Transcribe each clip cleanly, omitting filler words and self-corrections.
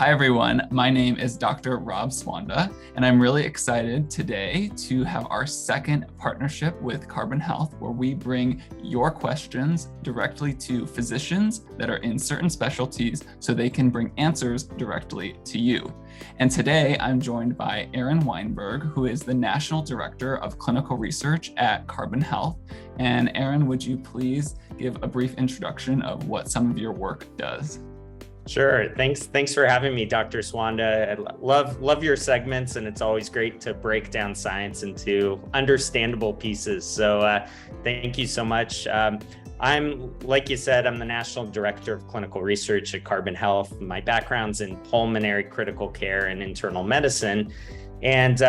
Hi everyone, my name is Dr. Rob Swanda, and I'm really excited today to have our second partnership with Carbon Health, where we bring your questions directly to physicians that are in certain specialties so they can bring answers directly to you. And today I'm joined by Aaron Weinberg, who is the National Director of Clinical Research at Carbon Health. And Aaron, would you please give a brief introduction of what some of your work does? Sure. Thanks for having me, Dr. Swanda. I love your segments, and it's always great to break down science into understandable pieces. So thank you so much. Like you said, I'm the National Director of Clinical Research at Carbon Health. My background's in pulmonary critical care and internal medicine. And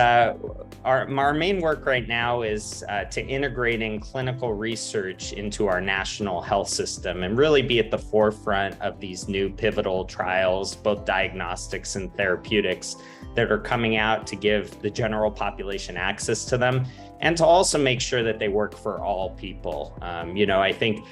our main work right now is to integrating clinical research into our national health system and really be at the forefront of these new pivotal trials, both diagnostics and therapeutics, that are coming out to give the general population access to them and to also make sure that they work for all people. I think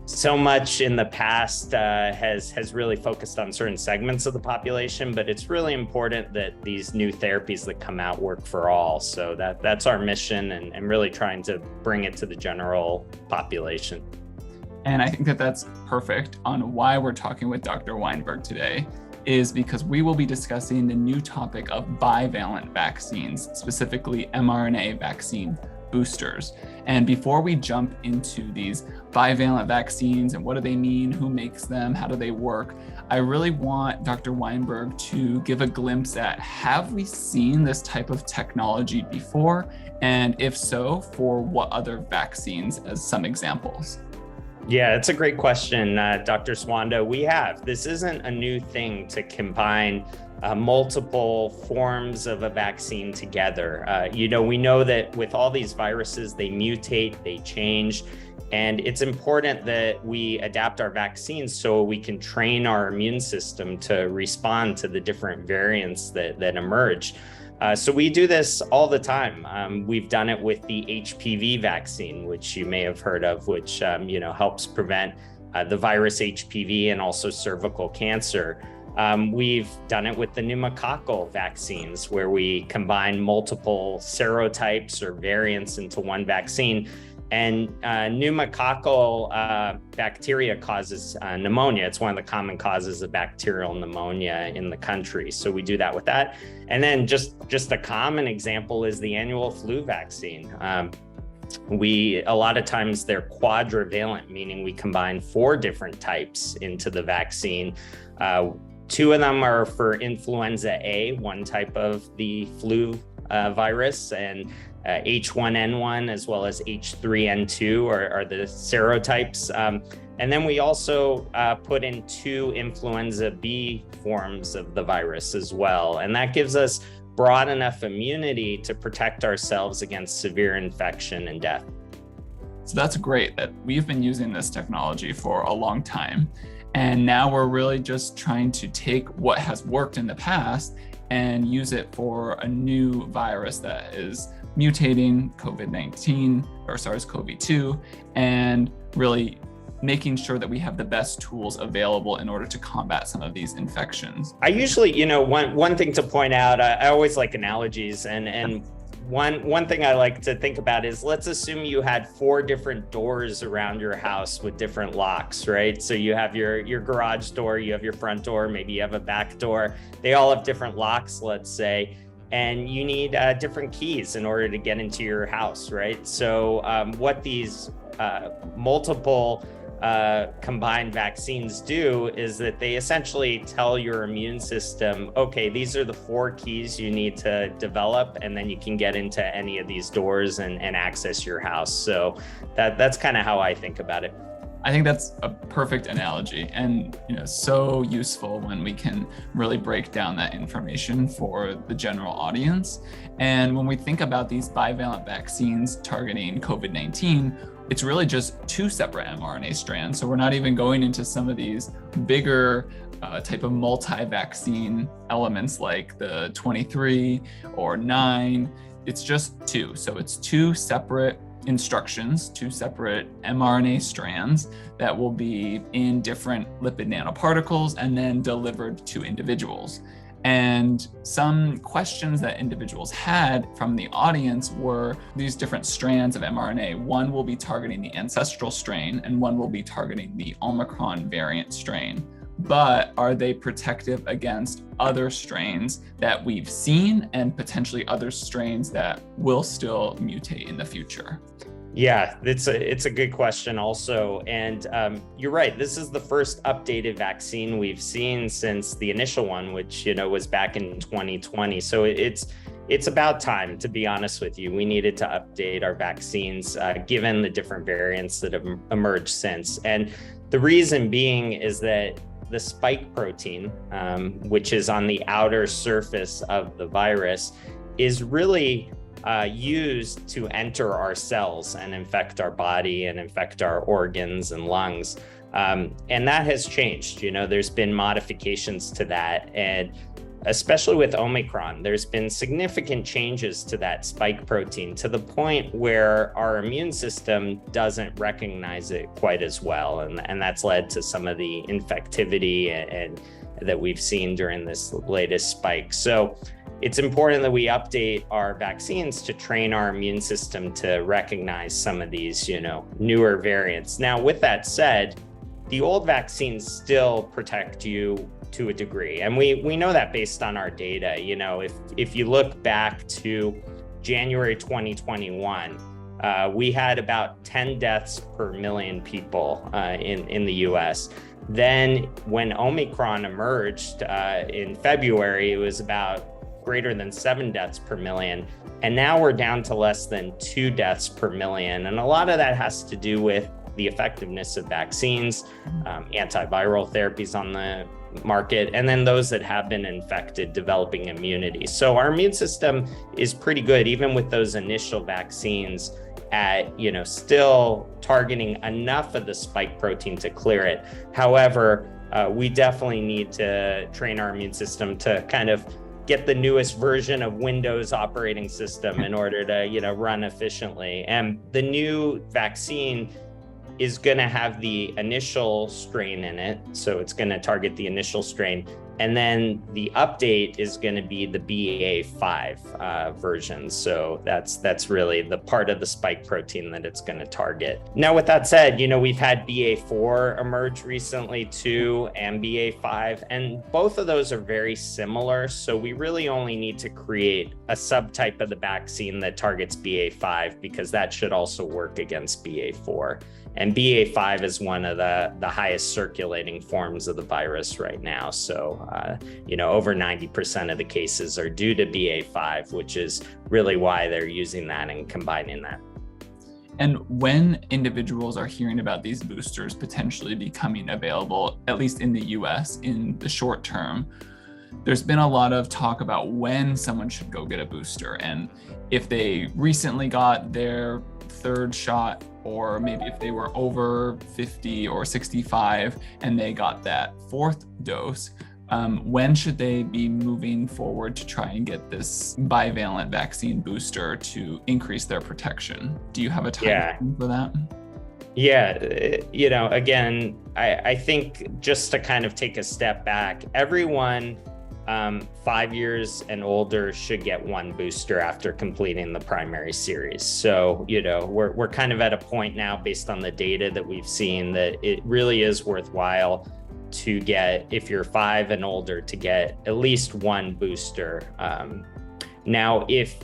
so much in the past has really focused on certain segments of the population, but it's really important that these new therapies that come out work for all. So that's our mission, and really trying to bring it to the general population. And I think that that's perfect on why we're talking with Dr. Weinberg today, is because we will be discussing the new topic of bivalent vaccines, specifically mRNA vaccine boosters. And before we jump into these bivalent vaccines and what do they mean, who makes them, how do they work, I really want Dr. Weinberg to give a glimpse at, have we seen this type of technology before? And if so, for what other vaccines, as some examples? Yeah, it's a great question, Dr. Swanda. We have. This isn't a new thing to combine multiple forms of a vaccine together. We know that with all these viruses, they mutate, they change, and it's important that we adapt our vaccines so we can train our immune system to respond to the different variants that emerge. So we do this all the time. We've done it with the HPV vaccine, which you may have heard of, which helps prevent the virus HPV and also cervical cancer. We've done it with the pneumococcal vaccines, where we combine multiple serotypes or variants into one vaccine. And pneumococcal bacteria causes pneumonia. It's one of the common causes of bacterial pneumonia in the country. So we do that with that. And then just a common example is the annual flu vaccine. A lot of times they're quadrivalent, meaning we combine 4 different types into the vaccine. 2 of them are for influenza A, one type of the flu virus, and H1N1 as well as H3N2 are the serotypes. And then we also put in 2 influenza B forms of the virus as well. And that gives us broad enough immunity to protect ourselves against severe infection and death. So that's great that we've been using this technology for a long time. And now we're really just trying to take what has worked in the past and use it for a new virus that is mutating, Covid-19 or SARS-CoV-2, and really making sure that we have the best tools available in order to combat some of these infections. I usually, one thing to point out, I always like analogies, and one thing I like to think about is, let's assume you had 4 different doors around your house with different locks, right? So you have your garage door, you have your front door, maybe you have a back door. They all have different locks, let's say, and you need different keys in order to get into your house, right? So what these multiple combined vaccines do is that they essentially tell your immune system, okay, these are the 4 keys you need to develop, and then you can get into any of these doors and access your house. So that's kind of how I think about it. I think that's a perfect analogy, and so useful when we can really break down that information for the general audience. And when we think about these bivalent vaccines targeting COVID-19, it's really just 2 separate mRNA strands. So we're not even going into some of these bigger type of multi-vaccine elements like the 23 or 9. It's just 2. So it's 2 separate instructions, 2 separate mRNA strands that will be in different lipid nanoparticles and then delivered to individuals. And some questions that individuals had from the audience were these different strands of mRNA. One will be targeting the ancestral strain and one will be targeting the Omicron variant strain. But are they protective against other strains that we've seen and potentially other strains that will still mutate in the future? Yeah, it's a good question also. And you're right, this is the first updated vaccine we've seen since the initial one, which, was back in 2020. So it's about time, to be honest with you. We needed to update our vaccines given the different variants that have emerged since. And the reason being is that the spike protein, which is on the outer surface of the virus, is really used to enter our cells and infect our body and infect our organs and lungs. And that has changed. There's been modifications to that. And especially with Omicron, there's been significant changes to that spike protein to the point where our immune system doesn't recognize it quite as well. And that's led to some of the infectivity and that we've seen during this latest spike. So it's important that we update our vaccines to train our immune system to recognize some of these, newer variants. Now, with that said, the old vaccines still protect you to a degree. And we know that based on our data. If you look back to January 2021, we had about 10 deaths per million people in the US. Then when Omicron emerged in February, it was about greater than 7 deaths per million. And now we're down to less than 2 deaths per million. And a lot of that has to do with the effectiveness of vaccines, antiviral therapies on the market, and then those that have been infected developing immunity. So our immune system is pretty good, even with those initial vaccines at, still targeting enough of the spike protein to clear it. However, we definitely need to train our immune system to kind of get the newest version of Windows operating system in order to, run efficiently. And the new vaccine is going to have the initial strain in it. So it's going to target the initial strain. And then the update is going to be the BA.5 version. So that's really the part of the spike protein that it's going to target. Now, with that said, we've had BA.4 emerge recently too, and BA.5, and both of those are very similar. So we really only need to create a subtype of the vaccine that targets BA.5 because that should also work against BA.4. And BA.5 is one of the highest circulating forms of the virus right now. So, over 90% of the cases are due to BA.5, which is really why they're using that and combining that. And when individuals are hearing about these boosters potentially becoming available, at least in the US, in the short term, there's been a lot of talk about when someone should go get a booster. And if they recently got their 3rd shot, or maybe if they were over 50 or 65 and they got that 4th dose, when should they be moving forward to try and get this bivalent vaccine booster to increase their protection? Do you have a time for that? Yeah, again, I think just to kind of take a step back, everyone 5 years and older should get 1 booster after completing the primary series. So, we're kind of at a point now based on the data that we've seen that it really is worthwhile to get, if you're 5 and older, to get at least 1 booster. Now, if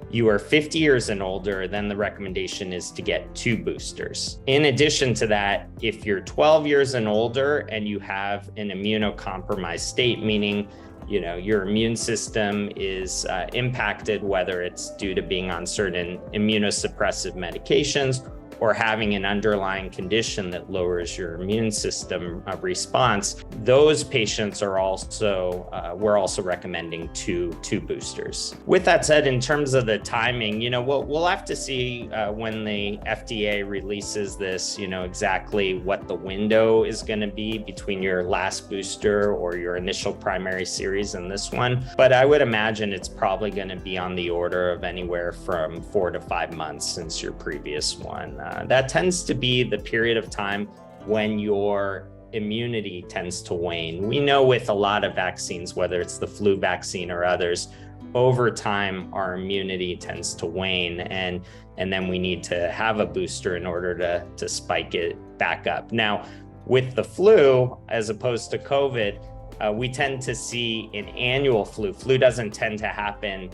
you are 50 years and older, then the recommendation is to get 2 boosters. In addition to that, if you're 12 years and older and you have an immunocompromised state, meaning your immune system is impacted, whether it's due to being on certain immunosuppressive medications or having an underlying condition that lowers your immune system response, those patients are also, we're also recommending two boosters. With that said, in terms of the timing, we'll have to see when the FDA releases this, exactly what the window is going to be between your last booster or your initial primary series and this one. But I would imagine it's probably going to be on the order of anywhere from 4 to 5 months since your previous one. That tends to be the period of time when your immunity tends to wane. We know with a lot of vaccines, whether it's the flu vaccine or others, over time, our immunity tends to wane, and then we need to have a booster in order to spike it back up. Now, with the flu, as opposed to COVID, we tend to see an annual flu. Flu doesn't tend to happen,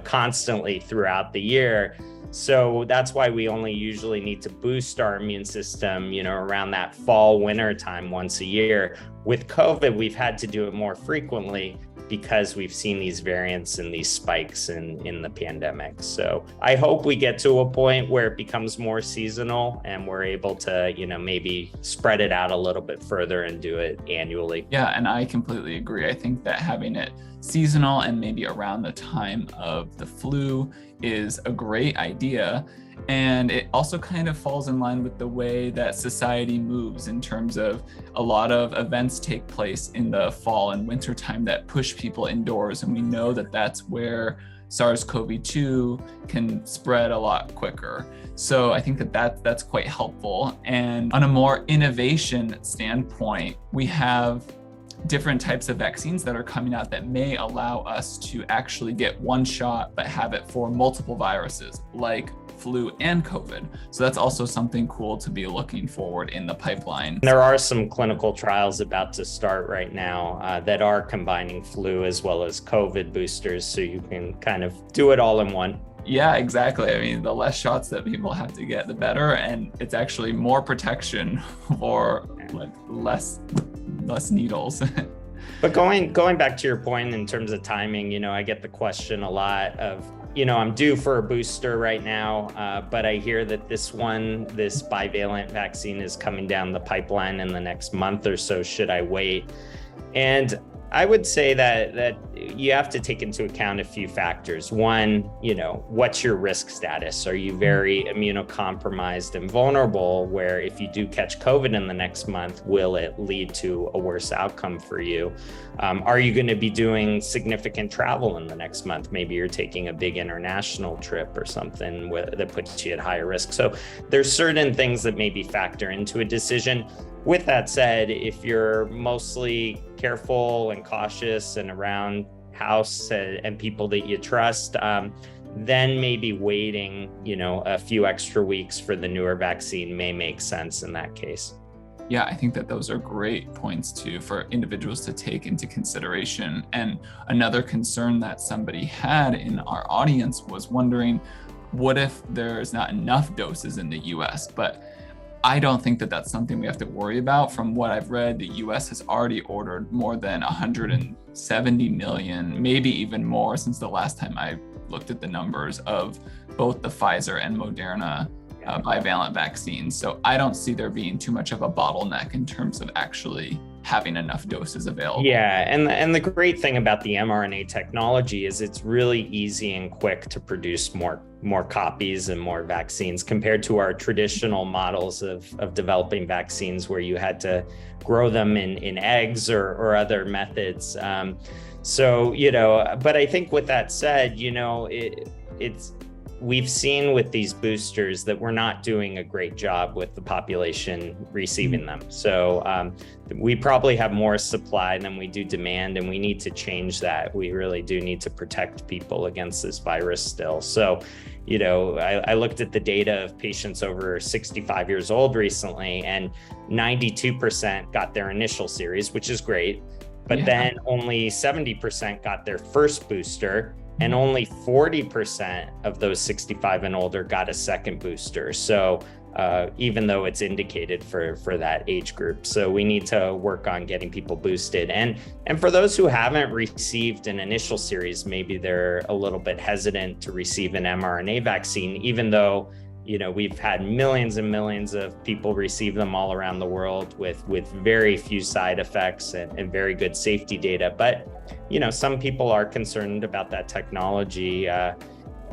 constantly throughout the year. So that's why we only usually need to boost our immune system, around that fall, winter time once a year. With COVID, we've had to do it more frequently because we've seen these variants and these spikes in the pandemic. So I hope we get to a point where it becomes more seasonal and we're able to, maybe spread it out a little bit further and do it annually. Yeah, and I completely agree. I think that having it seasonal and maybe around the time of the flu is a great idea. And it also kind of falls in line with the way that society moves in terms of a lot of events take place in the fall and winter time that push people indoors. And we know that that's where SARS-CoV-2 can spread a lot quicker. So I think that's quite helpful. And on a more innovation standpoint, we have different types of vaccines that are coming out that may allow us to actually get one shot, but have it for multiple viruses like flu and COVID. So that's also something cool to be looking forward in the pipeline. There are some clinical trials about to start right now that are combining flu as well as COVID boosters, so you can kind of do it all in one. Yeah, exactly. I mean, the less shots that people have to get, the better. And it's actually more protection for less needles. But going back to your point in terms of timing, I get the question a lot of, I'm due for a booster right now, but I hear that this bivalent vaccine is coming down the pipeline in the next month or so. Should I wait? And I would say that you have to take into account a few factors. One, what's your risk status? Are you very immunocompromised and vulnerable, where if you do catch COVID in the next month, will it lead to a worse outcome for you? Are you going to be doing significant travel in the next month? Maybe you're taking a big international trip or something that puts you at higher risk. So there's certain things that maybe factor into a decision. With that said, if you're mostly careful and cautious and around house and people that you trust, then maybe waiting, a few extra weeks for the newer vaccine may make sense in that case. Yeah, I think that those are great points too for individuals to take into consideration. And another concern that somebody had in our audience was wondering, what if there's not enough doses in the US? But I don't think that that's something we have to worry about. From what I've read, the US has already ordered more than 170 million, maybe even more since the last time I looked at the numbers of both the Pfizer and Moderna bivalent vaccines. So I don't see there being too much of a bottleneck in terms of actually having enough doses available. Yeah, and the great thing about the mRNA technology is it's really easy and quick to produce more copies and more vaccines compared to our traditional models of developing vaccines where you had to grow them in eggs or other methods. But I think with that said, we've seen with these boosters that we're not doing a great job with the population receiving them. So we probably have more supply than we do demand, and we need to change that. We really do need to protect people against this virus still. So, I looked at the data of patients over 65 years old recently, and 92% got their initial series, which is great. But then only 70% got their first booster, and only 40% of those 65 and older got a second booster. So even though it's indicated for that age group. So we need to work on getting people boosted. And for those who haven't received an initial series, maybe they're a little bit hesitant to receive an mRNA vaccine, even though we've had millions and millions of people receive them all around the world with very few side effects and very good safety data. But, some people are concerned about that technology.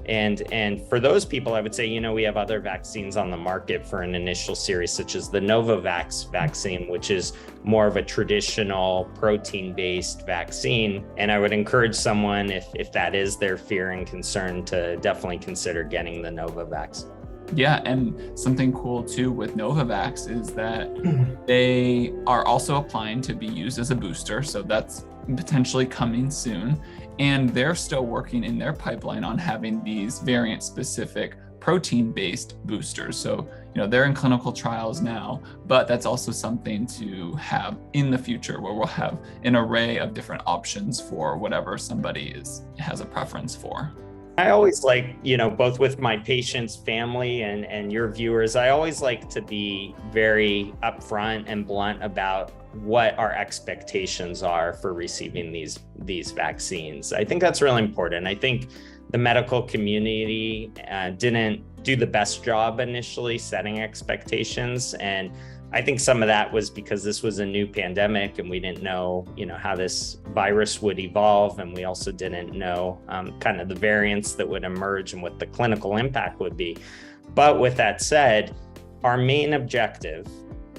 And for those people, I would say, we have other vaccines on the market for an initial series, such as the Novavax vaccine, which is more of a traditional protein-based vaccine. And I would encourage someone, if that is their fear and concern, to definitely consider getting the Novavax. Yeah, and something cool too with Novavax is that they are also applying to be used as a booster. So that's potentially coming soon. And they're still working in their pipeline on having these variant specific protein-based boosters. So, they're in clinical trials now, but that's also something to have in the future where we'll have an array of different options for whatever somebody has a preference for. I always like, both with my patients, family, and your viewers, I always like to be very upfront and blunt about what our expectations are for receiving these vaccines. I think that's really important. I think the medical community didn't do the best job initially setting expectations. And I think some of that was because this was a new pandemic and we didn't know, how this virus would evolve. And we also didn't know kind of the variants that would emerge and what the clinical impact would be. But with that said, our main objective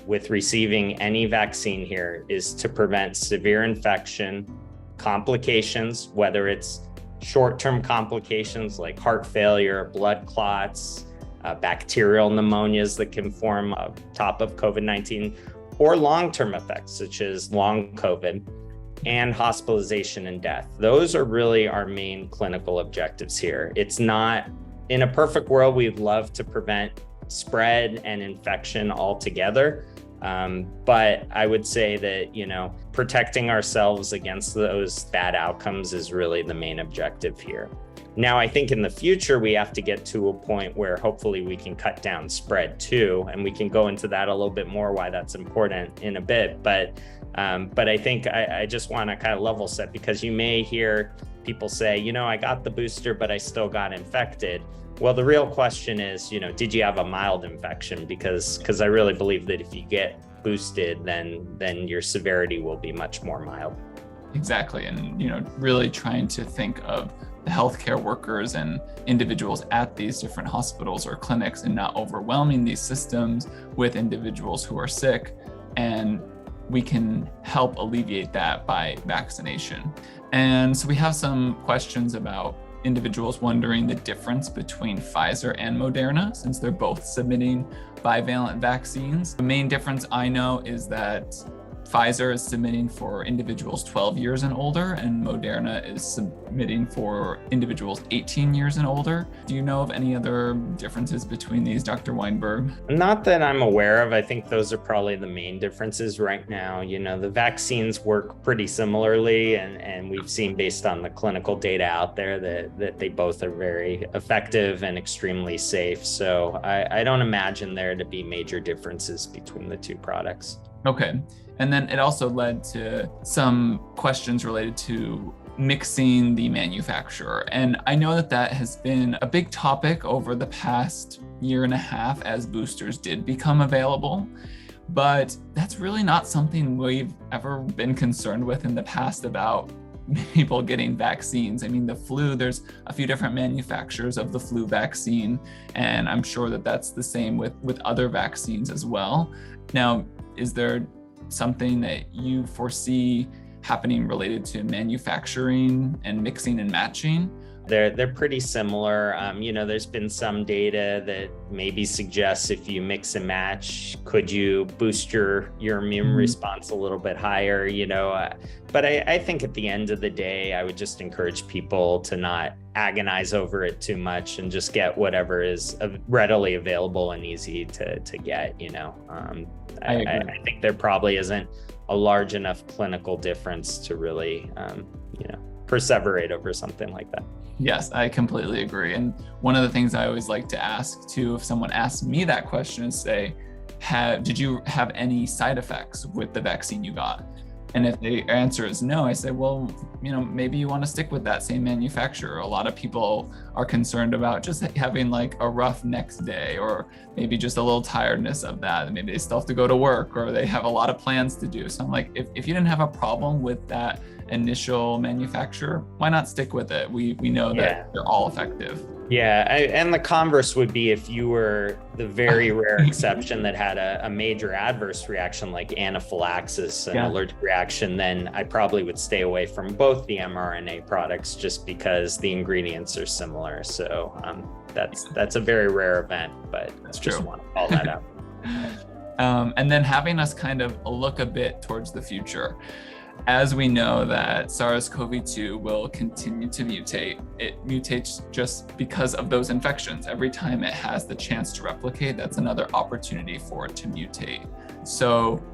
with receiving any vaccine here is to prevent severe infection, complications, whether it's short-term complications like heart failure, blood clots, bacterial pneumonias that can form on top of COVID-19, or long-term effects such as long COVID and hospitalization and death. Those are really our main clinical objectives here. It's not, in a perfect world, we'd love to prevent spread and infection altogether. But I would say that, protecting ourselves against those bad outcomes is really the main objective here. Now, I think in the future, we have to get to a point where hopefully we can cut down spread too. And we can go into that a little bit more, why that's important in a bit. But I think I just want to kind of level set, because you may hear people say, I got the booster, but I still got infected. Well, the real question is, did you have a mild infection? Because I really believe that if you get boosted, then your severity will be much more mild. Exactly. And, really trying to think of the healthcare workers and individuals at these different hospitals or clinics and not overwhelming these systems with individuals who are sick. And we can help alleviate that by vaccination. And so we have some questions about individuals wondering the difference between Pfizer and Moderna, since they're both submitting bivalent vaccines. The main difference I know is that Pfizer is submitting for individuals 12 years and older, and Moderna is submitting for individuals 18 years and older. Do you know of any other differences between these, Dr. Weinberg? Not that I'm aware of. I think those are probably the main differences right now. The vaccines work pretty similarly, and we've seen based on the clinical data out there that they both are very effective and extremely safe. So I don't imagine there to be major differences between the two products. Okay. And then it also led to some questions related to mixing the manufacturer. And I know that has been a big topic over the past year and a half as boosters did become available. But that's really not something we've ever been concerned with in the past about people getting vaccines. I mean, the flu, there's a few different manufacturers of the flu vaccine, and I'm sure that that's the same with other vaccines as well. Now, is there something that you foresee happening related to manufacturing and mixing and matching? They're pretty similar. There's been some data that maybe suggests if you mix and match, could you boost your immune response a little bit higher, but I think at the end of the day, I would just encourage people to not agonize over it too much and just get whatever is readily available and easy to get, I think there probably isn't a large enough clinical difference to really, perseverate over something like that. Yes, I completely agree. And one of the things I always like to ask too, if someone asks me that question, is say, did you have any side effects with the vaccine you got? And if the answer is no, I say, well, maybe you want to stick with that same manufacturer. A lot of people are concerned about just having like a rough next day, or maybe just a little tiredness of that. Maybe they still have to go to work, or they have a lot of plans to do. So I'm like, if you didn't have a problem with that initial manufacturer, why not stick with it? We know that they're all effective. Yeah, and the converse would be if you were the very rare exception that had a major adverse reaction like anaphylaxis, an allergic reaction, then I probably would stay away from both the mRNA products just because the ingredients are similar. So that's a very rare event, but I just want to call that out. And then having us kind of look a bit towards the future. As we know that SARS-CoV-2 will continue to mutate, it mutates just because of those infections. Every time it has the chance to replicate, that's another opportunity for it to mutate. So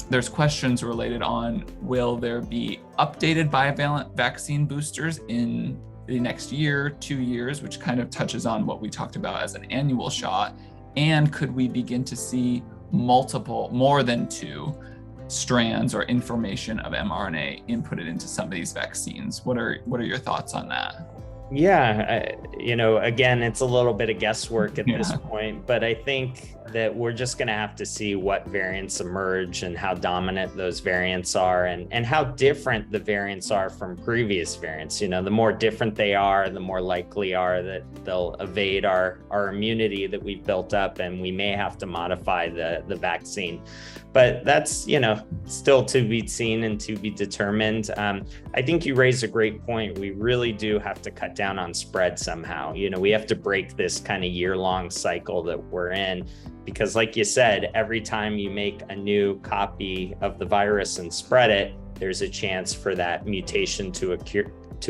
there's questions related on, will there be updated bivalent vaccine boosters in the next year, 2 years, which kind of touches on what we talked about as an annual shot? And could we begin to see more than 2 strands or information of mRNA inputted into some of these vaccines? What are your thoughts on that? Yeah, again, it's a little bit of guesswork at this point, but I think that we're just going to have to see what variants emerge and how dominant those variants are, and how different the variants are from previous variants. The more different they are, the more likely are that they'll evade our immunity that we've built up, and we may have to modify the vaccine. But that's, still to be seen and to be determined. I think you raise a great point. We really do have to cut down on spread somehow. We have to break this kind of year-long cycle that we're in, because like you said, every time you make a new copy of the virus and spread it, there's a chance for that mutation to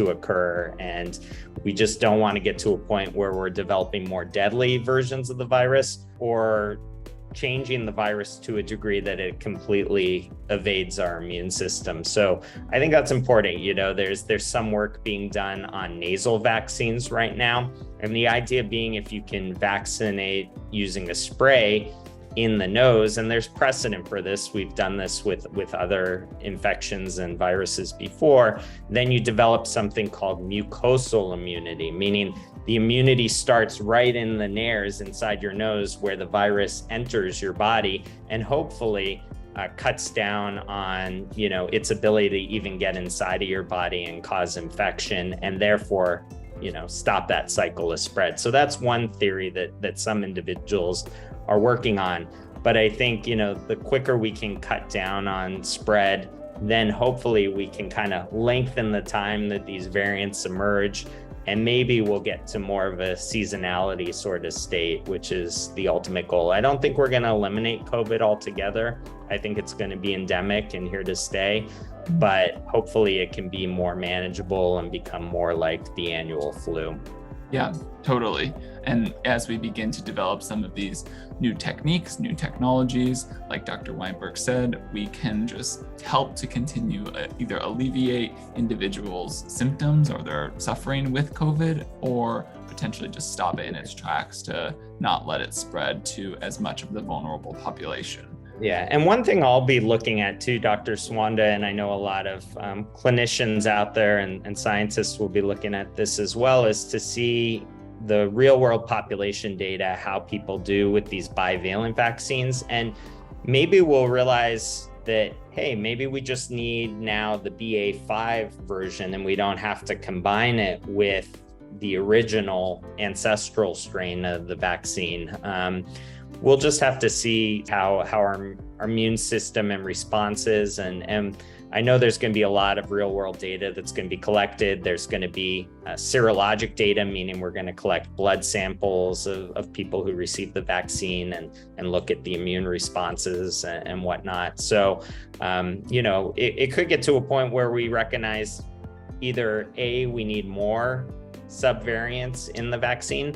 occur. And we just don't want to get to a point where we're developing more deadly versions of the virus, or changing the virus to a degree that it completely evades our immune system. So I think that's important. There's some work being done on nasal vaccines right now. And the idea being, if you can vaccinate using a spray in the nose, and there's precedent for this, we've done this with other infections and viruses before, then you develop something called mucosal immunity, meaning the immunity starts right in the nares inside your nose where the virus enters your body, and hopefully cuts down on its ability to even get inside of your body and cause infection, and therefore stop that cycle of spread. So that's one theory that some individuals are working on. But I think the quicker we can cut down on spread, then hopefully we can kind of lengthen the time that these variants emerge, and maybe we'll get to more of a seasonality sort of state, which is the ultimate goal. I don't think we're going to eliminate COVID altogether. I think it's going to be endemic and here to stay, but hopefully it can be more manageable and become more like the annual flu. Yeah, totally. And as we begin to develop some of these new techniques, new technologies, like Dr. Weinberg said, we can just help to continue either alleviate individuals' symptoms or their suffering with COVID, or potentially just stop it in its tracks to not let it spread to as much of the vulnerable population. Yeah, and one thing I'll be looking at too, Dr. Swanda, and I know a lot of clinicians out there and scientists will be looking at this as well, is to see the real world population data, how people do with these bivalent vaccines. And maybe we'll realize that, hey, maybe we just need now the BA.5 version and we don't have to combine it with the original ancestral strain of the vaccine. We'll just have to see how our immune system and responses, and I know there's going to be a lot of real world data that's going to be collected. There's going to be serologic data, meaning we're going to collect blood samples of people who received the vaccine and look at the immune responses and whatnot. So, it could get to a point where we recognize either we need more subvariants in the vaccine,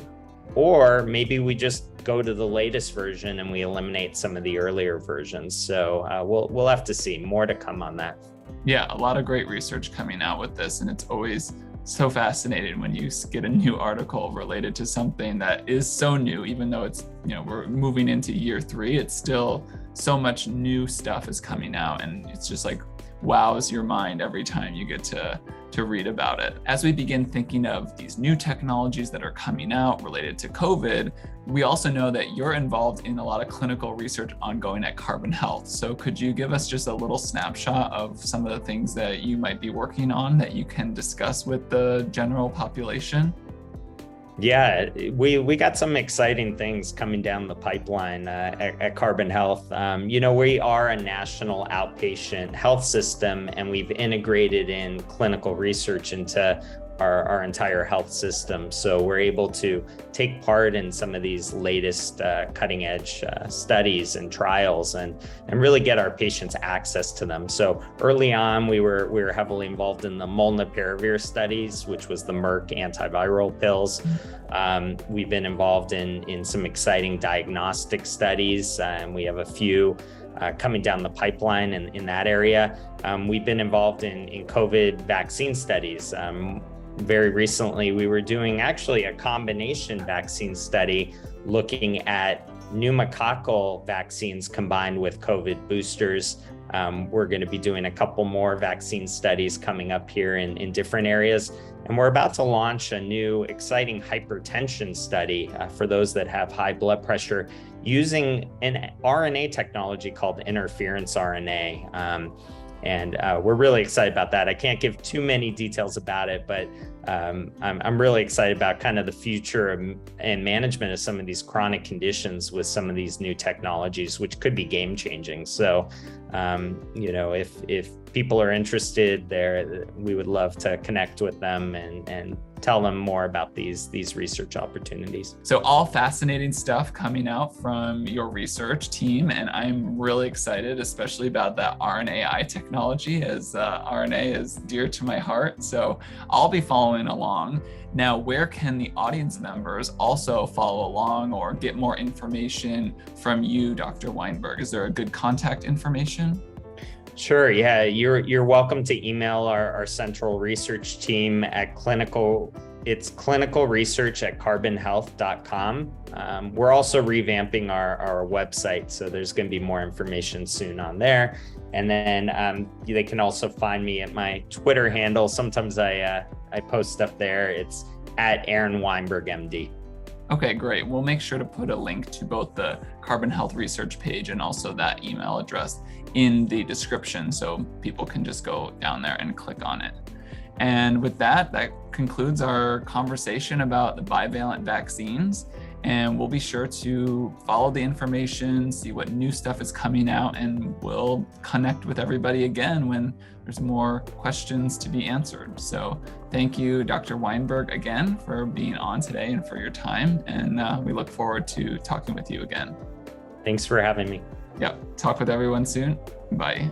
or maybe we just go to the latest version and we eliminate some of the earlier versions. So we'll have to see. More to come on that. Yeah, a lot of great research coming out with this, and it's always so fascinating when you get a new article related to something that is so new. Even though it's, we're moving into year 3, it's still so much new stuff is coming out, and it's just like wows your mind every time you get to read about it. As we begin thinking of these new technologies that are coming out related to COVID, we also know that you're involved in a lot of clinical research ongoing at Carbon Health. So could you give us just a little snapshot of some of the things that you might be working on that you can discuss with the general population? Yeah, we got some exciting things coming down the pipeline at Carbon Health. We are a national outpatient health system, and we've integrated in clinical research into our entire health system. So we're able to take part in some of these latest cutting edge studies and trials and really get our patients access to them. So early on, we were heavily involved in the molnupiravir studies, which was the Merck antiviral pills. We've been involved in some exciting diagnostic studies, and we have a few coming down the pipeline in that area. We've been involved in COVID vaccine studies. Very recently, we were doing actually a combination vaccine study looking at pneumococcal vaccines combined with COVID boosters. We're going to be doing a couple more vaccine studies coming up here in different areas. And we're about to launch a new exciting hypertension study for those that have high blood pressure using an RNA technology called interference RNA. And we're really excited about that. I can't give too many details about it, but I'm really excited about kind of the future and management of some of these chronic conditions with some of these new technologies, which could be game changing. So, if people are interested there, we would love to connect with them and tell them more about these research opportunities. So all fascinating stuff coming out from your research team, and I'm really excited, especially about that RNAi technology, as RNA is dear to my heart. So I'll be following along. Now, where can the audience members also follow along or get more information from you, Dr. Weinberg? Is there a good contact information? Sure. Yeah, you're welcome to email our central research team at It's clinicalresearch@carbonhealth.com. We're also revamping our website, so there's going to be more information soon on there. And then they can also find me at my Twitter handle. Sometimes I post stuff there. It's at Aaron Weinberg, MD. Okay, great. We'll make sure to put a link to both the Carbon Health research page and also that email address in the description, so people can just go down there and click on it. And with that concludes our conversation about the bivalent vaccines. And we'll be sure to follow the information, see what new stuff is coming out, and we'll connect with everybody again when there's more questions to be answered. So thank you, Dr. Weinberg, again for being on today and for your time. And we look forward to talking with you again. Thanks for having me. Yep. Talk with everyone soon. Bye.